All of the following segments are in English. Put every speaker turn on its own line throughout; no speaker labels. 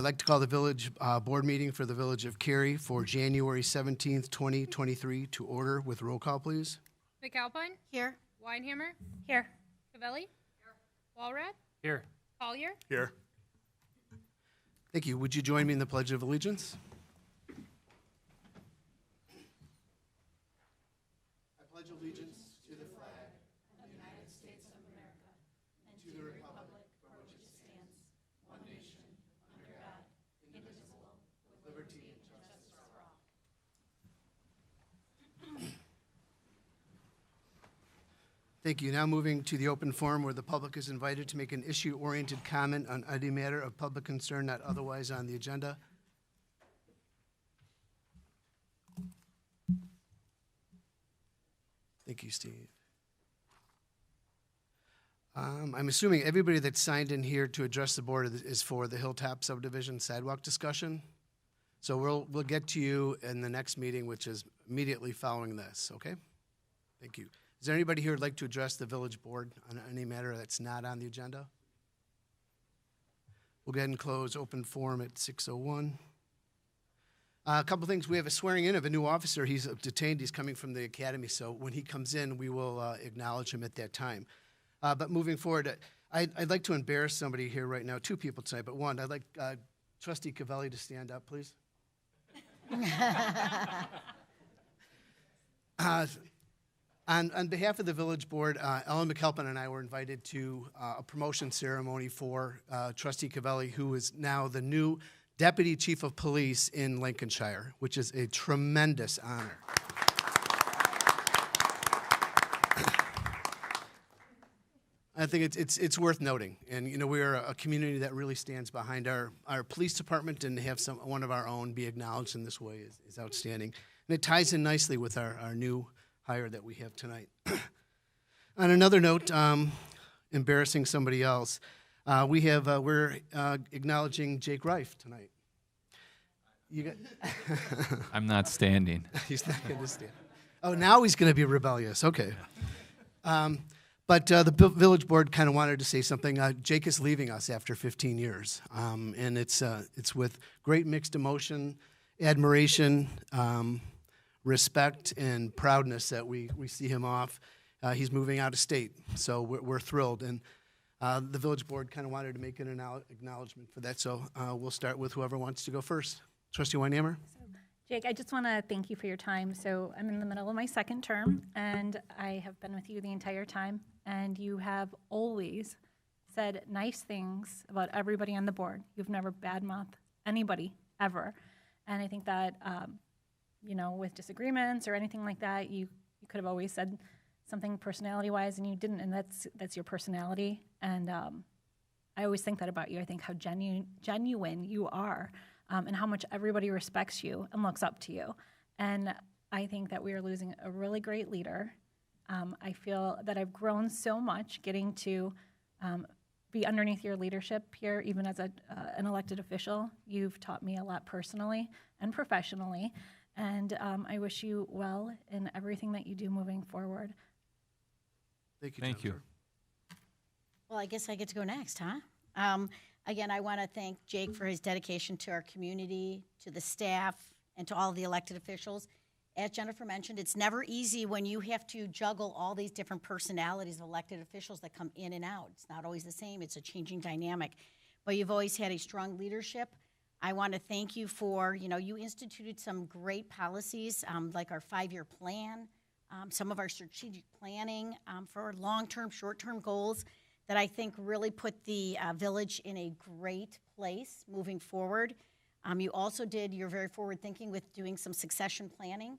I'd like to call the village board meeting for the Village of Cary for January 17th, 2023 to order with roll call, please.
McAlpine?
Here.
Weinhammer?
Here.
Cavelli? Here. Walrath?
Here.
Collier?
Here.
Thank you. Would you join me in the Pledge of Allegiance? I pledge allegiance to the flag of the United States of America and to the republic for which it stands, one nation, under God, indivisible, with liberty and justice for all. Thank you. Now moving to the open forum where the public is invited to make an issue-oriented comment on any matter of public concern not otherwise on the agenda. Thank you, Steve. I'm assuming everybody that's signed in here to address the board is for the Hilltop subdivision sidewalk discussion. So we'll get to you in the next meeting, which is immediately following this, okay? Thank you. Is there anybody here who'd like to address the village board on any matter that's not on the agenda? We'll go ahead and close open forum at 6:01. A couple things. We have a swearing in of a new officer. He's detained. He's coming from the academy, so when he comes in, we will acknowledge him at that time. But moving forward, I'd like to embarrass somebody here right now, two people tonight, but one, I'd like Trustee Cavelli to stand up, please. On behalf of the village board, Ellen McAlpine and I were invited to a promotion ceremony for Trustee Cavelli, who is now the new Deputy Chief of Police in Lincolnshire, which is a tremendous honor. I think it's worth noting, and you know we are a community that really stands behind our police department, and to have one of our own be acknowledged in this way is outstanding, and it ties in nicely with our new hire that we have tonight. On another note, embarrassing somebody else, we're acknowledging Jake Reif tonight. You got
I'm not standing.
He's not going to stand. Oh, now he's going to be rebellious. Okay. But the village board kind of wanted to say something. Jake is leaving us after 15 years, and it's with great mixed emotion, admiration, respect, and proudness that we see him off. He's moving out of state, so we're thrilled. And the village board kind of wanted to make an acknowledgement for that, so we'll start with whoever wants to go first. Trustee Weinhammer?
Jake, I just want to thank you for your time. So I'm in the middle of my second term, and I have been with you the entire time, and you have always said nice things about everybody on the board. You've never badmouthed anybody, ever. And I think that, with disagreements or anything like that, you could have always said something personality-wise, and you didn't, and that's your personality. And I always think that about you. I think how genuine you are. And how much everybody respects you and looks up to you. And I think that we are losing a really great leader. I feel that I've grown so much getting to be underneath your leadership here, even as an elected official. You've taught me a lot personally and professionally. And I wish you well in everything that you do moving forward.
Thank you.
Thank you.
Well, I guess I get to go next, huh? Again, I want to thank Jake for his dedication to our community, to the staff, and to all the elected officials. As Jennifer mentioned, it's never easy when you have to juggle all these different personalities of elected officials that come in and out. It's not always the same. It's a changing dynamic. But you've always had a strong leadership. I want to thank you for, you instituted some great policies, like our 5-year plan, some of our strategic planning for long-term, short-term goals that I think really put the village in a great place moving forward. You also you're very forward thinking with doing some succession planning.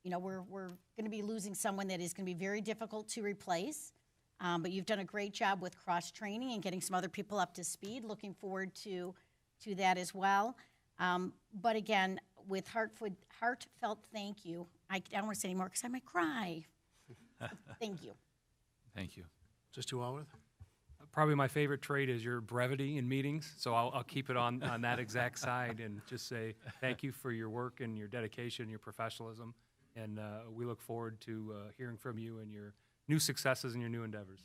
We're going to be losing someone that is going to be very difficult to replace, but you've done a great job with cross-training and getting some other people up to speed. Looking forward to that as well. But again, with heartfelt thank you. I don't want to say anymore because I might cry. Thank you.
Thank you.
Trustee Walworth?
Probably my favorite trait is your brevity in meetings, so I'll keep it on that exact side and just say thank you for your work and your dedication, your professionalism, and we look forward to hearing from you and your new successes and your new endeavors.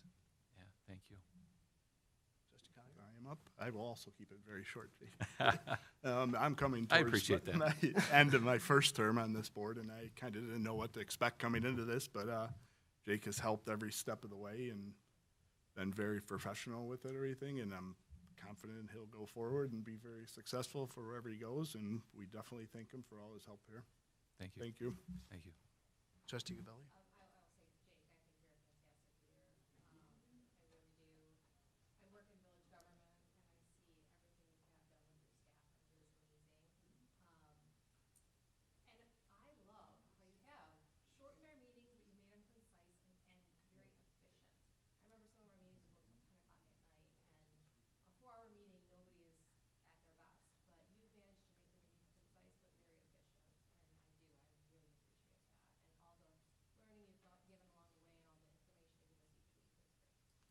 Yeah, thank you.
Trustee Collier?
time up. I will also keep it very short. I'm coming
I
towards
appreciate that.
my end of my first term on this board, and I kind of didn't know what to expect coming into this, but Jake has helped every step of the way and been very professional with everything, and I'm confident he'll go forward and be very successful for wherever he goes, and we definitely thank him for all his help here.
Thank you.
Thank you.
Thank you.
Trustee Gabelli?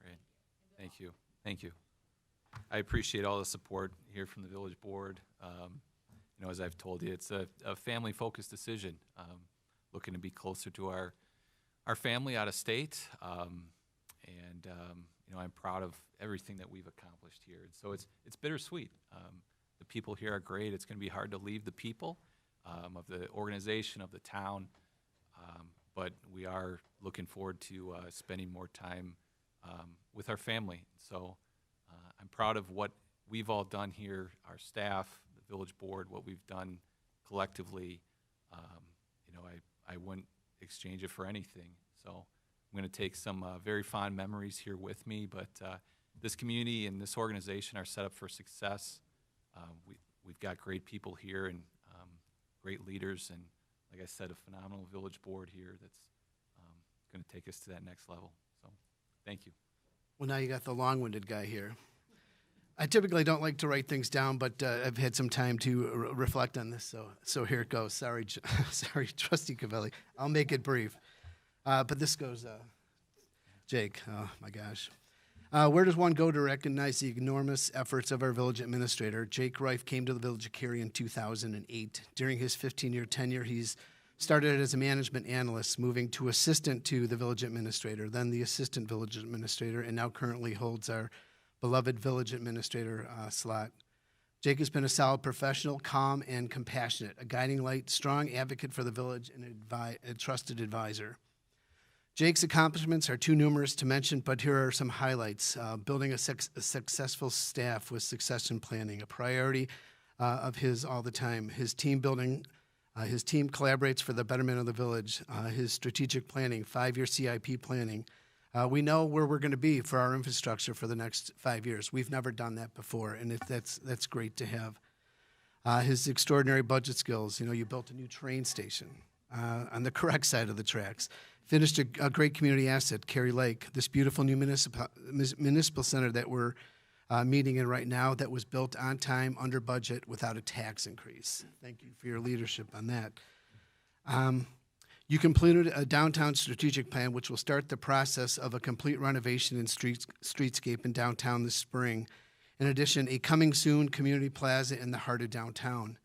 Great. Thank you. Thank you. I appreciate all the support here from the village board. You know, as I've told you, it's a family-focused decision, looking to be closer to our family out of state. You know, I'm proud of everything that we've accomplished here. And so it's bittersweet. The people here are great. It's going to be hard to leave the people of the organization, of the town, but we are looking forward to spending more time with our family. So I'm proud of what we've all done here, our staff, the village board, what we've done collectively. You know, I wouldn't exchange it for anything. So I'm going to take some very fond memories here with me, but this community and this organization are set up for success. We've got great people here and great leaders, and like I said, a phenomenal village board here that's going to take us to that next level. So thank you.
Well, now you got the long-winded guy here. I typically don't like to write things down, but I've had some time to reflect on this, so here it goes. Sorry, sorry, Trustee Cavelli. I'll make it brief. But this goes, Jake, oh my gosh. Where does one go to recognize the enormous efforts of our village administrator? Jake Reif came to the village of Cary in 2008. During his 15-year tenure, he's started as a management analyst, moving to assistant to the village administrator, then the assistant village administrator, and now currently holds our beloved village administrator slot. Jake has been a solid professional, calm and compassionate, a guiding light, strong advocate for the village, and a trusted advisor. Jake's accomplishments are too numerous to mention, but here are some highlights. Building a successful staff with succession planning, a priority of his all the time. His team collaborates for the betterment of the village. His strategic planning, 5-year CIP planning. We know where we're going to be for our infrastructure for the next 5 years. We've never done that before, and that's great to have. His extraordinary budget skills. You know, you built a new train station on the correct side of the tracks. Finished a great community asset, Cary Lake, this beautiful new municipal center that we're meeting in right now that was built on time, under budget, without a tax increase. Thank you for your leadership on that. You completed a downtown strategic plan, which will start the process of a complete renovation and streetscape in downtown this spring. In addition, a coming soon community plaza in the heart of downtown,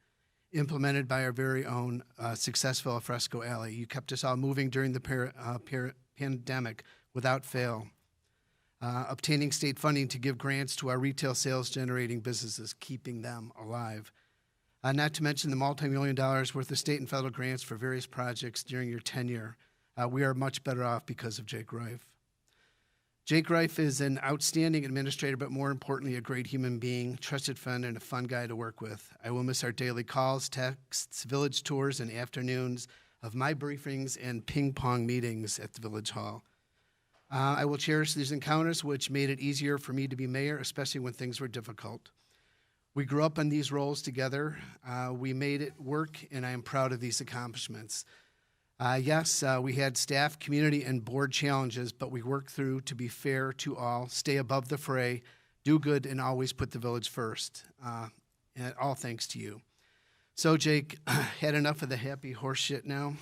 implemented by our very own successful Alfresco Alley. You kept us all moving during the pandemic without fail. Obtaining state funding to give grants to our retail sales generating businesses, keeping them alive. Not to mention the multi-million dollars worth of state and federal grants for various projects during your tenure. We are much better off because of Jake Reif. Jake Reif is an outstanding administrator, but more importantly, a great human being, trusted friend, and a fun guy to work with. I will miss our daily calls, texts, village tours, and afternoons of my briefings and ping-pong meetings at the Village Hall. I will cherish these encounters, which made it easier for me to be mayor, especially when things were difficult. We grew up in these roles together. We made it work, and I am proud of these accomplishments. Yes, we had staff, community, and board challenges, but we worked through to be fair to all, stay above the fray, do good, and always put the village first. And all thanks to you. So, Jake, had enough of the happy horse shit now?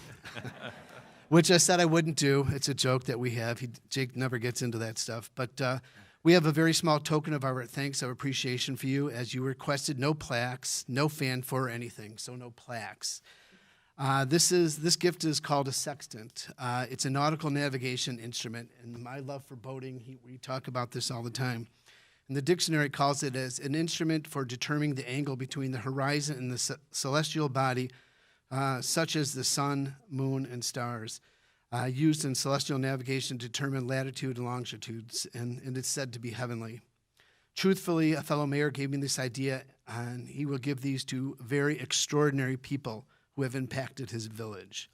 Which I said I wouldn't do. It's a joke that we have. Jake never gets into that stuff. But we have a very small token of our thanks, of appreciation for you. As you requested, no plaques, no fanfare or anything, so no plaques. This gift is called a sextant. It's a nautical navigation instrument, and my love for boating, we talk about this all the time. And the dictionary calls it as an instrument for determining the angle between the horizon and the celestial body, such as the sun, moon, and stars, used in celestial navigation to determine latitude and longitudes, and it's said to be heavenly. Truthfully, a fellow mayor gave me this idea, and he will give these to very extraordinary people who have impacted his village.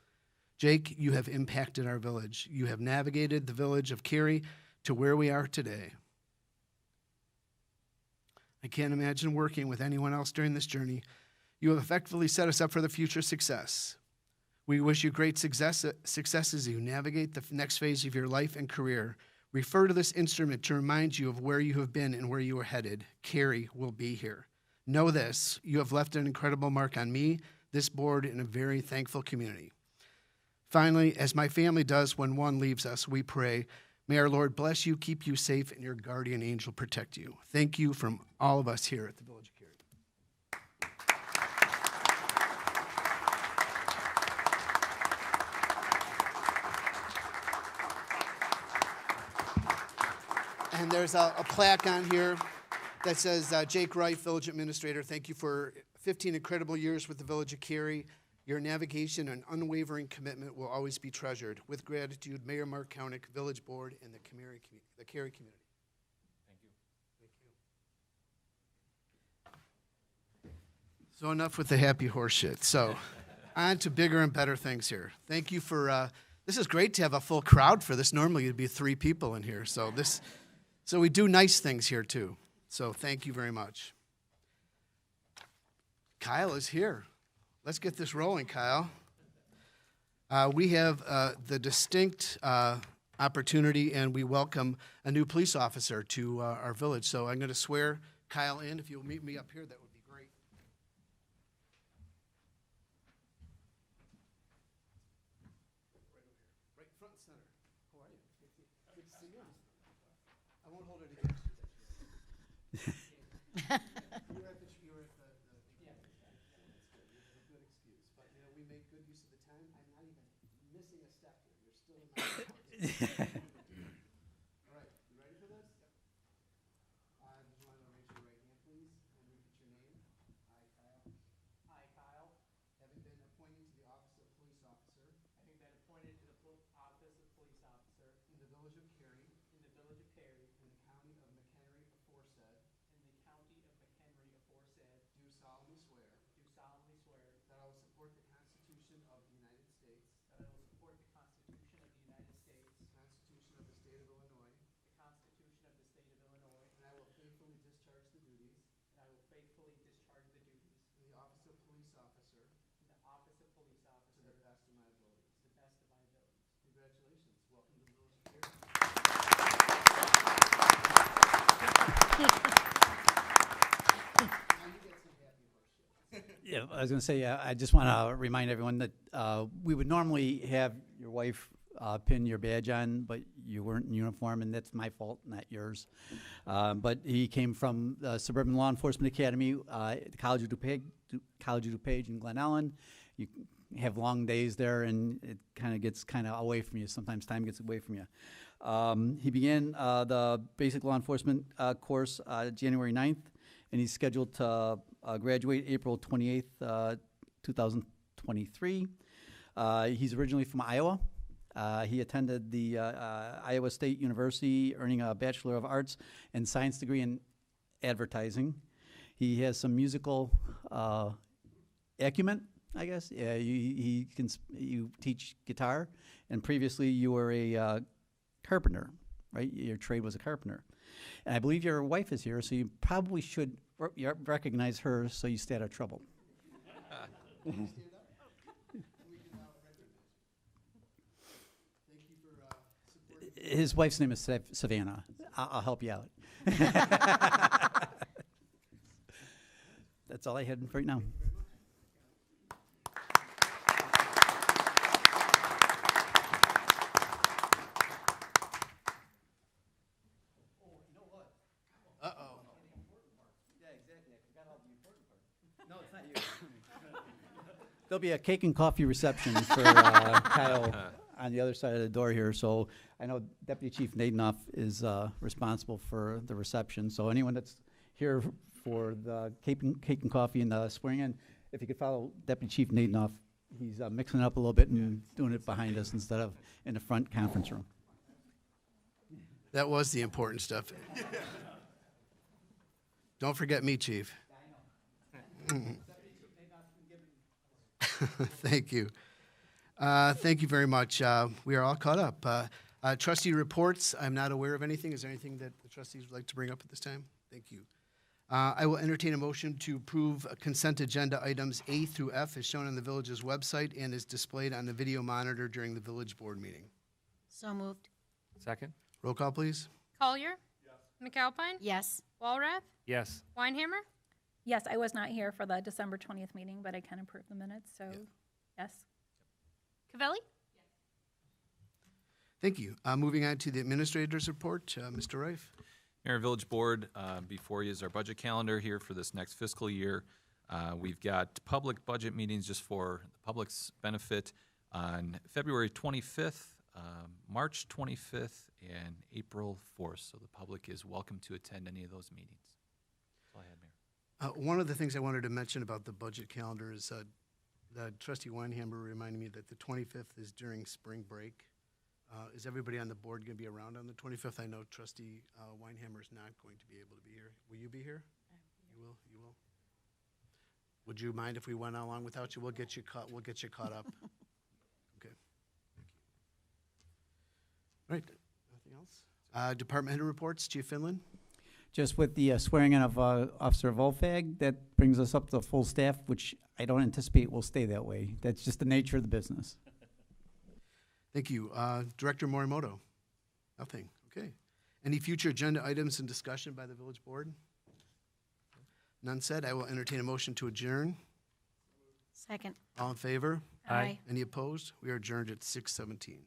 Jake, you have impacted our village. You have navigated the village of Cary to where we are today. I can't imagine working with anyone else during this journey. You have effectively set us up for the future success. We wish you great success as you navigate the next phase of your life and career. Refer to this instrument to remind you of where you have been and where you are headed. Cary will be here. Know this, you have left an incredible mark on me, this board, and a very thankful community. Finally, as my family does when one leaves us, we pray, may our Lord bless you, keep you safe, and your guardian angel protect you. Thank you from all of us here at the Village of Cary. And there's a plaque on here that says, Jake Wright, Village Administrator, thank you for 15 incredible years with the Village of Cary. Your navigation and unwavering commitment will always be treasured. With gratitude, Mayor Mark Koenig, Village Board, and the Cary community.
Thank you.
Thank you. So enough with the happy horse shit. So on to bigger and better things here. Thank you for, this is great to have a full crowd for this. Normally it'd be 3 people in here. So we do nice things here too. So thank you very much. Kyle is here. Let's get this rolling, Kyle. We have the distinct opportunity, and we welcome a new police officer to our village. So I'm going to swear Kyle in. If you'll meet me up here, that would be great. Right front and center. How are you? Good to see you. I won't hold it against you. You were at the yeah. That's good. You have a good excuse. But, you know, we make good use of the time. I'm not even missing a step here. You're still in my All right. You ready for this? Yep. Did you want to raise your right hand, please, and repeat your name? I, Kyle.
I, Kyle,
Having been appointed to the office of police officer
having been appointed to the office of police officer
in the village of Cary,
in the village of Cary,
in the county of McHenry aforesaid,
in the county of McHenry aforesaid,
do solemnly swear
do solemnly swear
that I will support the Constitution of the United States,
that I will support the Constitution of the United States,
the Constitution of the State of Illinois,
the Constitution of the State of Illinois,
and I will faithfully discharge the duties
and I will faithfully discharge the duties
in the office of police officer
in the office of police
to
officer
the best of my abilities.
to the best of my abilities.
Congratulations. Welcome to the village of Cary. Now you get some happy horse shit.
Yeah, I was going to say, I just want to remind everyone that we would normally have your wife pin your badge on, but you weren't in uniform, and that's my fault, not yours. But he came from the Suburban Law Enforcement Academy at the College of DuPage in Glen Ellen. You have long days there, and it kind of gets away from you. Sometimes time gets away from you. He began the basic law enforcement course January 9th, and he's scheduled to graduate April 28th, 2023. He's originally from Iowa. He attended the Iowa State University, earning a Bachelor of Arts and Science degree in advertising. He has some musical acumen, I guess. Yeah, you teach guitar, and previously you were a carpenter, right? Your trade was a carpenter. And I believe your wife is here, so you probably should recognize her so you stay out of trouble. His wife's name is Savannah. I'll help you out. That's all I had right now.
Uh-oh.
Yeah, exactly. I forgot all the important part. No, it's not you. There'll be a cake and coffee reception for Kyle on the other side of the door here, so I know Deputy Chief Nadenoff is responsible for the reception. So anyone that's here for the cake and coffee and the swearing in, if you could follow Deputy Chief Nadenoff, he's mixing it up a little bit and doing it behind us instead of in the front conference room.
That was the important stuff. Don't forget me, Chief. Thank you. Thank you very much. We are all caught up. Trustee reports, I'm not aware of anything. Is there anything that the trustees would like to bring up at this time? Thank you. I will entertain a motion to approve consent agenda items A through F as shown on the village's website and is displayed on the video monitor during the village board meeting.
So moved.
Second?
Roll call, please.
Collier. McAlpine.
Yes.
Walrath.
Yes.
Weinhammer.
Yes, I was not here for the December 20th meeting, but I can approve the minutes, so yes.
Cavelli.
Thank you. Moving on to the administrator's report, Mr. Reif.
Mayor and Village Board, before you is our budget calendar here for this next fiscal year. We've got public budget meetings just for the public's benefit on February 25th, March 25th, and April 4th. So the public is welcome to attend any of those meetings. That's all I had, Mayor.
One of the things I wanted to mention about the budget calendar is that Trustee Weinhammer reminded me that the 25th is during spring break. Is everybody on the board going to be around on the 25th? I know Trustee Weinhammer is not going to be able to be here. Will you be here? You will. You will. Would you mind if we went along without you? We'll get you caught. We'll get you caught up. Okay. Thank you. All right. Nothing else. Department head reports. Chief Finland.
Just with the swearing in of Officer Volfag, that brings us up to full staff, which I don't anticipate will stay that way. That's just the nature of the business.
Thank you. Director Morimoto? Nothing. Okay. Any future agenda items in discussion by the village board? None said. I will entertain a motion to adjourn.
Second.
All in favor?
Aye.
Any opposed? We are adjourned at 6:17.